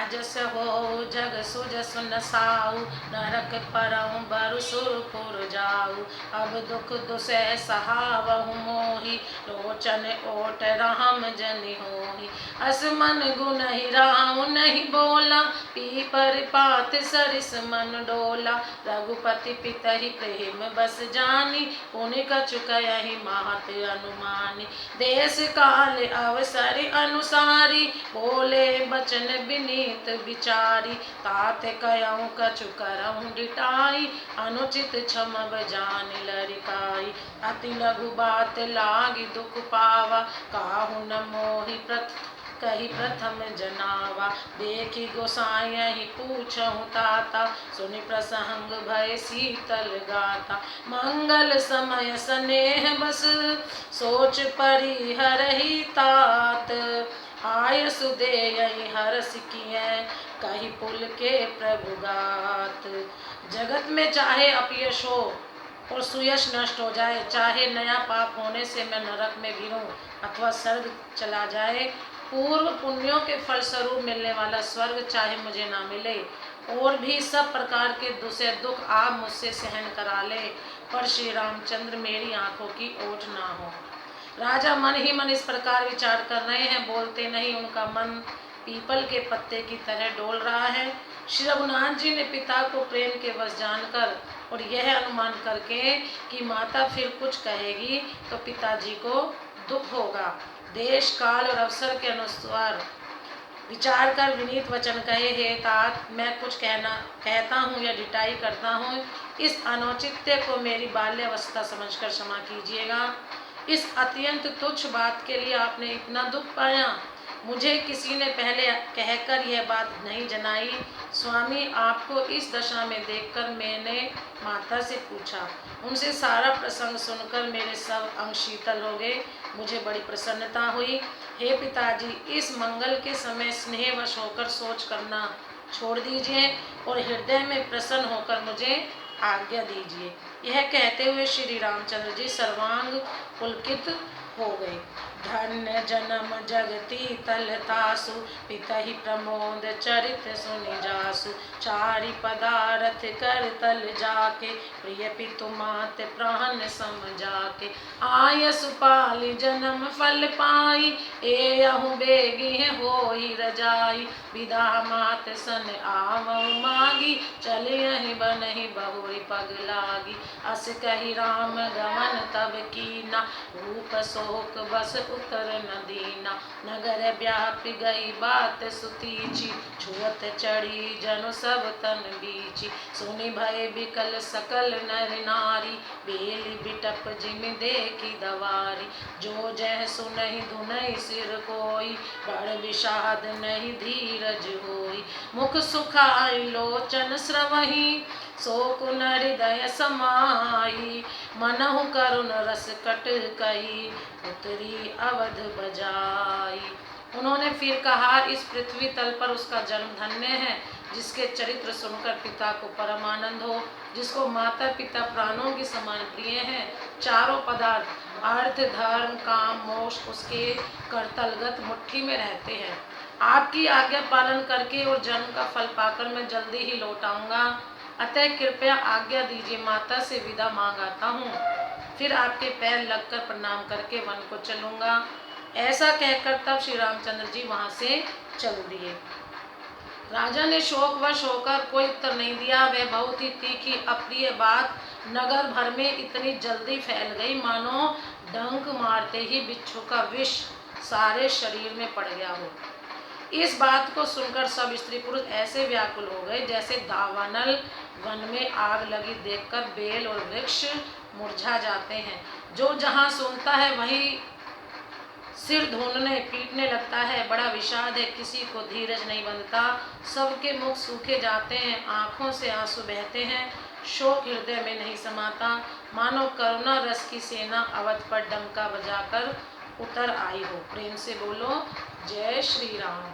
राजस हो जग सुजस नसाऊ, नरक परऊँ बरु सुरपुर जाऊ। अब दुख दुसह सहावहु मोहि, लोचन ओट राम जनि होहि। अस मन गुनहि राहु नहीं बोला, पीपर पात सरिस मन डोला। रघुपति पितहि प्रेम बस जानी, पुनि कछु कयहि महत अनुमानी। देश काल अवसर अनुसारी, बोले बचन विनीत विचारी। तात कयहु कछु करहु डिठाई, अनुचित क्षमब जानि लरिकाई। अति लघु बात लागी दुख पावा, काहू न मोहि कही प्रथम जनावा। देखी गोसाई पूछहु ताता, सुनि प्रसंग भय शीतल गाता। मंगल समय स्नेह बस, सोच परिहरहि तात। आय सुदेयहि हरषि किएँ, कहि पुलके प्रभु गात। जगत में चाहे अपयश हो और सुयश नष्ट हो जाए, चाहे नया पाप होने से मैं नरक में गिरूं अथवा स्वर्ग चला जाए, पूर्व पुण्यों के फलस्वरूप मिलने वाला स्वर्ग चाहे मुझे ना मिले, और भी सब प्रकार के दूसरे दुख आप मुझसे सहन करा ले, पर श्री रामचंद्र मेरी आंखों की ओट ना हो। राजा मन ही मन इस प्रकार विचार कर रहे हैं, बोलते नहीं, उनका मन पीपल के पत्ते की तरह डोल रहा है। श्री रघुनाथ जी ने पिता को प्रेम के वश जानकर और यह अनुमान करके कि माता फिर कुछ कहेगी तो पिताजी को दुख होगा, देश काल और अवसर के अनुसार विचार कर विनीत वचन कहे, हे तात, मैं कुछ कहता हूँ या डिटाई करता हूँ, इस अनुचित्य को मेरी बाल्यावस्था समझकर क्षमा कीजिएगा। इस अत्यंत तुच्छ बात के लिए आपने इतना दुख पाया, मुझे किसी ने पहले कहकर यह बात नहीं जनाई। स्वामी, आपको इस दशा में देखकर मैंने माता से पूछा, उनसे सारा प्रसंग सुनकर मेरे सब अंग शीतल हो गए, मुझे बड़ी प्रसन्नता हुई। हे पिताजी, इस मंगल के समय स्नेहवश होकर सोच करना छोड़ दीजिए और हृदय में प्रसन्न होकर मुझे आज्ञा दीजिए। यह कहते हुए श्री रामचंद्र जी सर्वांग पुलकित हो गए। धन्य जन्म जगती तलतासु, पितहि प्रमोद चरित सुनि जासु। चारि पदारथ कर तल जाके, प्रिय पितु मात प्राण सम जाके। आयसु पालि जन्म फल पाई, एहु बेगी होई रजाई। विदा मात सन आवहु मागी, चलियहि बनहि बहुरी पग लागी। अस कहि राम गमन तब कीना, रूप शोक बस उतर न दीना। नगर व्यापी गई बात सुतीची, छुअत चढ़ी जनु सब तन बीची। सुनि भय बिकल सकल नर नारी, बेली बिटप जिमि देखी दवारी। जो जह सुनहि धुनहि सिर कोई, बड़ विषाद नहीं धीरज होई। मुख सुखाई लोचन स्रवहि, शोक न हृदय समाई। मनहु करुण रस कट कही, उतरी अवध बजाई। उन्होंने फिर कहा, इस पृथ्वी तल पर उसका जन्म धन्य है जिसके चरित्र सुनकर पिता को परम आनंद हो, जिसको माता पिता प्राणों के समान प्रिय हैं। चारों पदार्थ अर्थ धर्म काम मोक्ष उसके करतलगत मुट्ठी में रहते हैं। आपकी आज्ञा पालन करके और जन्म का फल पाकर मैं जल्दी ही लौट आऊँगा, अतः कृपया आज्ञा दीजिए, माता से विदा मांग आता हूँ, फिर आपके पैर लगकर प्रणाम करके वन को चलूँगा। ऐसा कहकर तब श्री रामचंद्र जी वहाँ से चल दिए। राजा ने शोकवश होकर कोई उत्तर नहीं दिया। वह बहुत ही तीखी अप्रिय बात नगर भर में इतनी जल्दी फैल गई, मानो डंक मारते ही बिच्छू का विष सारे शरीर में पड़ गया हो। इस बात को सुनकर सब स्त्री पुरुष ऐसे व्याकुल हो गए जैसे दावानल वन में आग लगी देखकर बेल और वृक्ष मुरझा जाते हैं। जो जहाँ सुनता है वहीं सिर धुनने पीटने लगता है। बड़ा विषाद है, किसी को धीरज नहीं बंधता, सबके मुख सूखे जाते हैं, आंखों से आंसू बहते हैं, शोक हृदय में नहीं समाता, मानो करुणा रस की सेना अवध पर डंका बजाकर उतर आई हो। प्रेम से बोलो जय श्री राम।